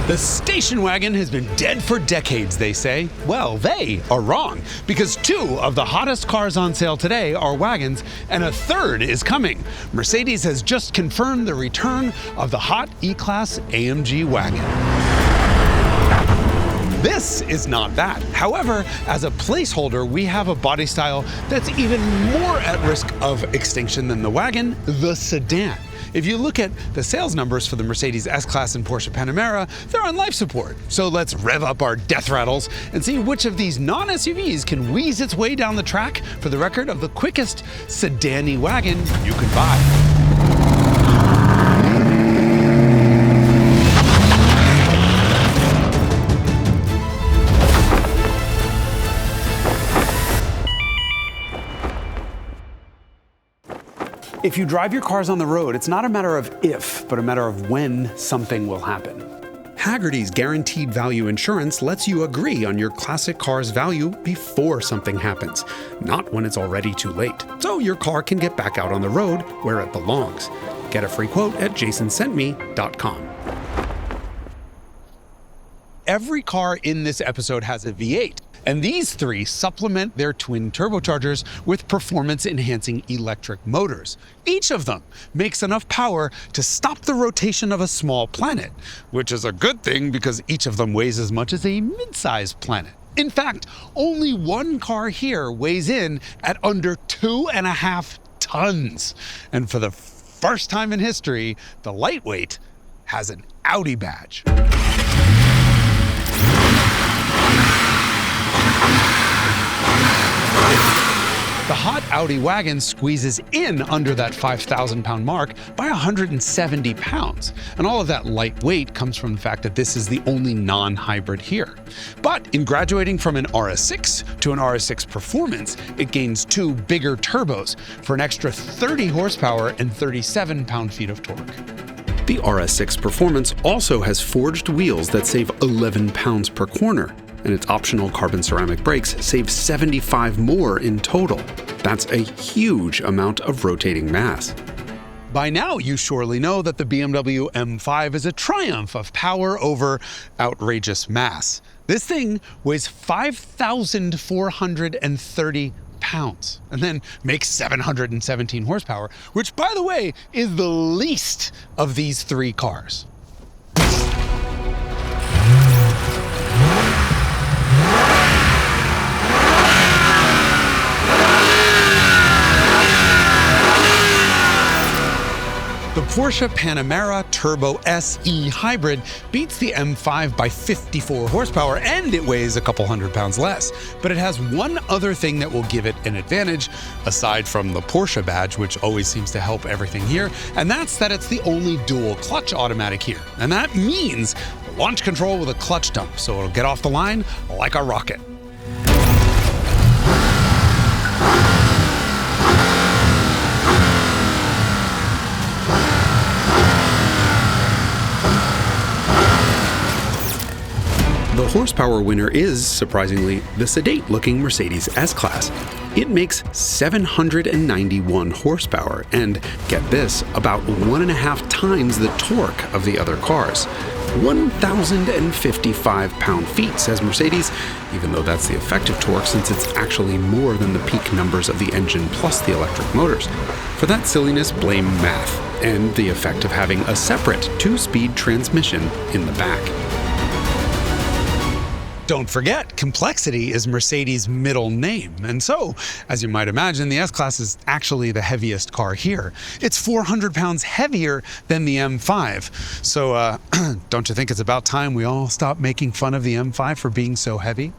The station wagon has been dead for decades, they say. Well, they are wrong, because 2 of the hottest cars on sale today are wagons, and a third is coming. Mercedes has just confirmed the return of the hot E-Class AMG wagon. This is not that. However, as a placeholder, we have a body style that's even more at risk of extinction than the wagon, the sedan. If you look at the sales numbers for the Mercedes S-Class and Porsche Panamera, they're on life support. So let's rev up our death rattles and see which of these non-SUVs can wheeze its way down the track for the record of the quickest sedan-y wagon you can buy. If you drive your cars on the road, it's not a matter of if, but a matter of when something will happen. Hagerty's guaranteed value insurance lets you agree on your classic car's value before something happens, not when it's already too late. So your car can get back out on the road where it belongs. Get a free quote at jasonsentme.com. Every car in this episode has a V8. And these 3 supplement their twin turbochargers with performance-enhancing electric motors. Each of them makes enough power to stop the rotation of a small planet, which is a good thing because each of them weighs as much as a mid-sized planet. In fact, only one car here weighs in at under 2.5 tons. And for the first time in history, the lightweight has an Audi badge. The hot Audi wagon squeezes in under that 5,000-pound mark by 170 pounds. And all of that light weight comes from the fact that this is the only non-hybrid here. But in graduating from an RS6 to an RS6 Performance, it gains 2 bigger turbos for an extra 30 horsepower and 37 pound-feet of torque. The RS6 Performance also has forged wheels that save 11 pounds per corner, and its optional carbon ceramic brakes save 75 more in total. That's a huge amount of rotating mass. By now, you surely know that the BMW M5 is a triumph of power over outrageous mass. This thing weighs 5,430 pounds and then makes 717 horsepower, which, by the way, is the least of these 3 cars. The Porsche Panamera Turbo SE Hybrid beats the M5 by 54 horsepower, and it weighs a couple hundred pounds less. But it has one other thing that will give it an advantage, aside from the Porsche badge, which always seems to help everything here, and that's that it's the only dual clutch automatic here. And that means launch control with a clutch dump, so it'll get off the line like a rocket. The horsepower winner is, surprisingly, the sedate-looking Mercedes S-Class. It makes 791 horsepower and, get this, about 1.5 times the torque of the other cars. 1,055 pound-feet, says Mercedes, even though that's the effective torque since it's actually more than the peak numbers of the engine plus the electric motors. For that silliness, blame math and the effect of having a separate 2-speed transmission in the back. Don't forget, complexity is Mercedes' middle name. And so, as you might imagine, the S-Class is actually the heaviest car here. It's 400 pounds heavier than the M5. So, don't you think it's about time we all stop making fun of the M5 for being so heavy?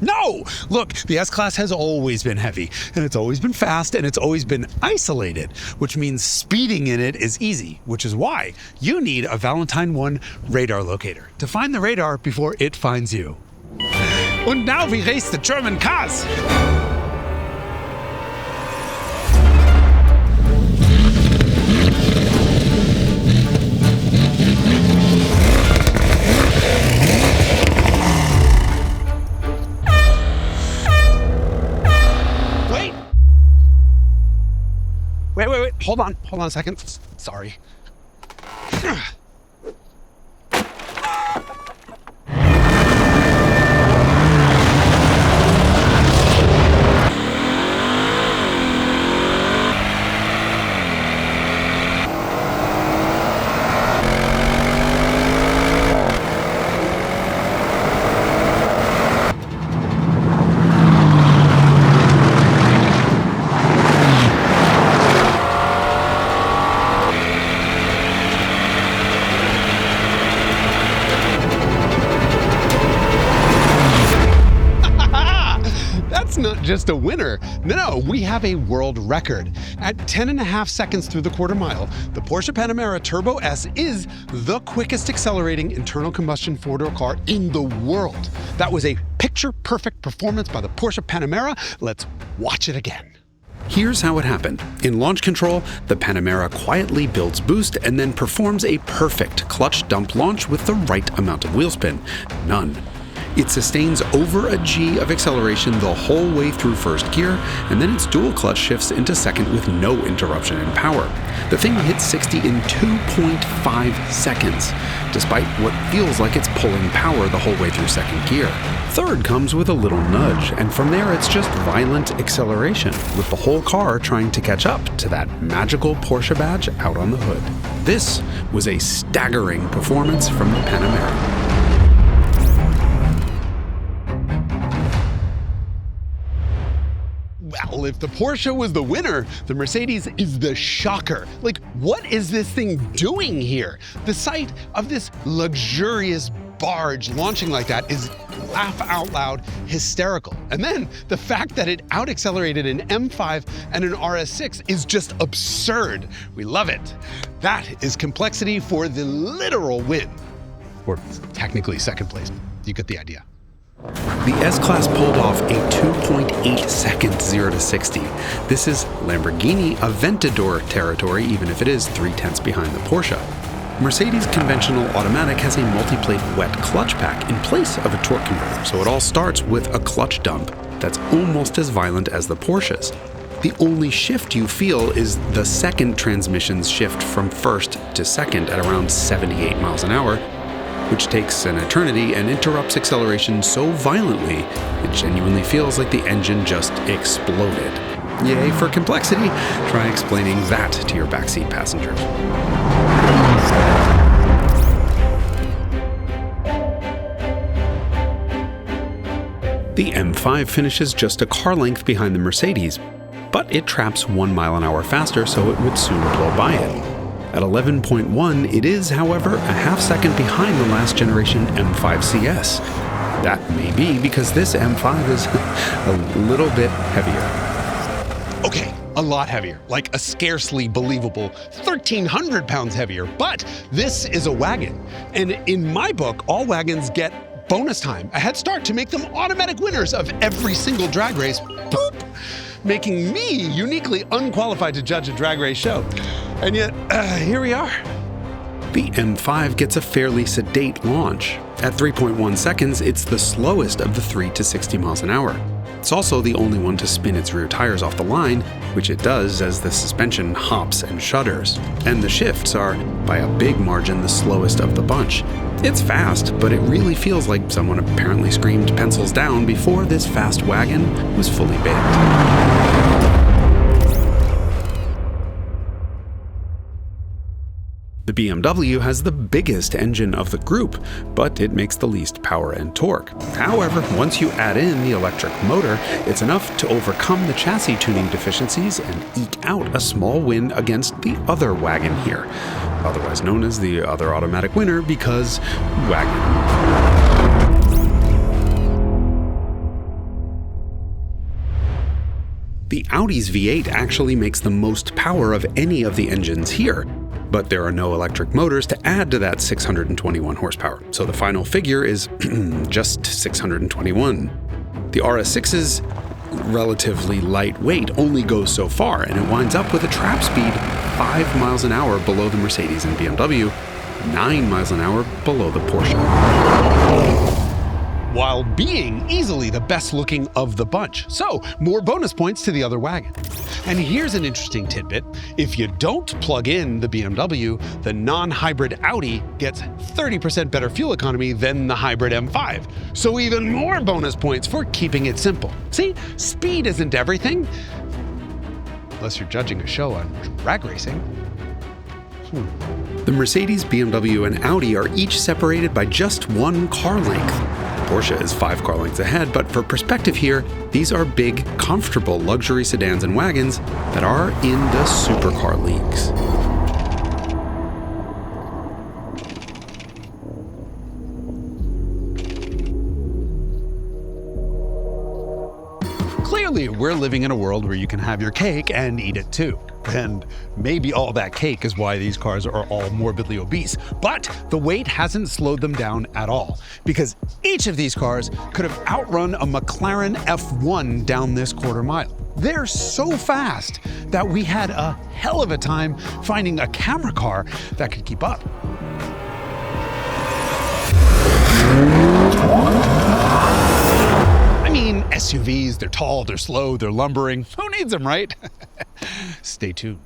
No! Look, the S-Class has always been heavy, and it's always been fast, and it's always been isolated, which means speeding in it is easy, which is why you need a Valentine 1 radar locator to find the radar before it finds you. And now we race the German cars! Wait, hold on a second. Sorry. just a winner. No, we have a world record. At 10.5 seconds through the quarter mile, the Porsche Panamera Turbo S is the quickest accelerating internal combustion four-door car in the world. That was a picture-perfect performance by the Porsche Panamera. Let's watch it again. Here's how it happened. In launch control, the Panamera quietly builds boost and then performs a perfect clutch dump launch with the right amount of wheel spin. None. It sustains over a G of acceleration the whole way through first gear, and then its dual clutch shifts into second with no interruption in power. The thing hits 60 in 2.5 seconds, despite what feels like it's pulling power the whole way through second gear. Third comes with a little nudge, and from there it's just violent acceleration, with the whole car trying to catch up to that magical Porsche badge out on the hood. This was a staggering performance from the Panamera. Well, if the Porsche was the winner, the Mercedes is the shocker. Like, what is this thing doing here? The sight of this luxurious barge launching like that is laugh out loud hysterical. And then the fact that it out-accelerated an M5 and an RS6 is just absurd. We love it. That is complexity for the literal win. Or technically second place. You get the idea. The S-Class pulled off a 2.8 second 0 to 60. This is Lamborghini Aventador territory, even if it is 3/10 behind the Porsche. Mercedes conventional automatic has a multi-plate wet clutch pack in place of a torque converter, so it all starts with a clutch dump that's almost as violent as the Porsche's. The only shift you feel is the second transmission's shift from first to second at around 78 miles an hour, which takes an eternity and interrupts acceleration so violently, it genuinely feels like the engine just exploded. Yay for complexity. Try explaining that to your backseat passengers. The M5 finishes just a car length behind the Mercedes, but it traps 1 mile an hour faster, so it would soon blow by it. At 11.1, it is, however, a half second behind the last generation M5 CS. That may be because this M5 is a little bit heavier. Okay, a lot heavier, like a scarcely believable 1,300 pounds heavier, but this is a wagon. And in my book, all wagons get bonus time, a head start to make them automatic winners of every single drag race. Boop! Making me uniquely unqualified to judge a drag race show. And yet, here we are. The M5 gets a fairly sedate launch. At 3.1 seconds, it's the slowest of the 3 to 60 miles an hour. It's also the only one to spin its rear tires off the line, which it does as the suspension hops and shudders. And the shifts are, by a big margin, the slowest of the bunch. It's fast, but it really feels like someone apparently screamed pencils down before this fast wagon was fully baked. The BMW has the biggest engine of the group, but it makes the least power and torque. However, once you add in the electric motor, it's enough to overcome the chassis tuning deficiencies and eke out a small win against the other wagon here, otherwise known as the other automatic winner because wagon. The Audi's V8 actually makes the most power of any of the engines here, but there are no electric motors to add to that 621 horsepower, so the final figure is just 621. The RS6's relatively lightweight only goes so far, and it winds up with a trap speed 5 miles an hour below the Mercedes and BMW, 9 miles an hour below the Porsche, while being easily the best looking of the bunch. So, more bonus points to the other wagon. And here's an interesting tidbit. If you don't plug in the BMW, the non-hybrid Audi gets 30% better fuel economy than the hybrid M5. So even more bonus points for keeping it simple. See, speed isn't everything. Unless you're judging a show on drag racing. The Mercedes, BMW, and Audi are each separated by just 1 car length. Porsche is 5 car lengths ahead, but for perspective here, these are big, comfortable luxury sedans and wagons that are in the supercar leagues. Clearly, we're living in a world where you can have your cake and eat it too. And maybe all that cake is why these cars are all morbidly obese. But the weight hasn't slowed them down at all, because each of these cars could have outrun a McLaren F1 down this quarter mile. They're so fast that we had a hell of a time finding a camera car that could keep up. I mean, SUVs, they're tall, they're slow, they're lumbering. Who needs them, right? Stay tuned.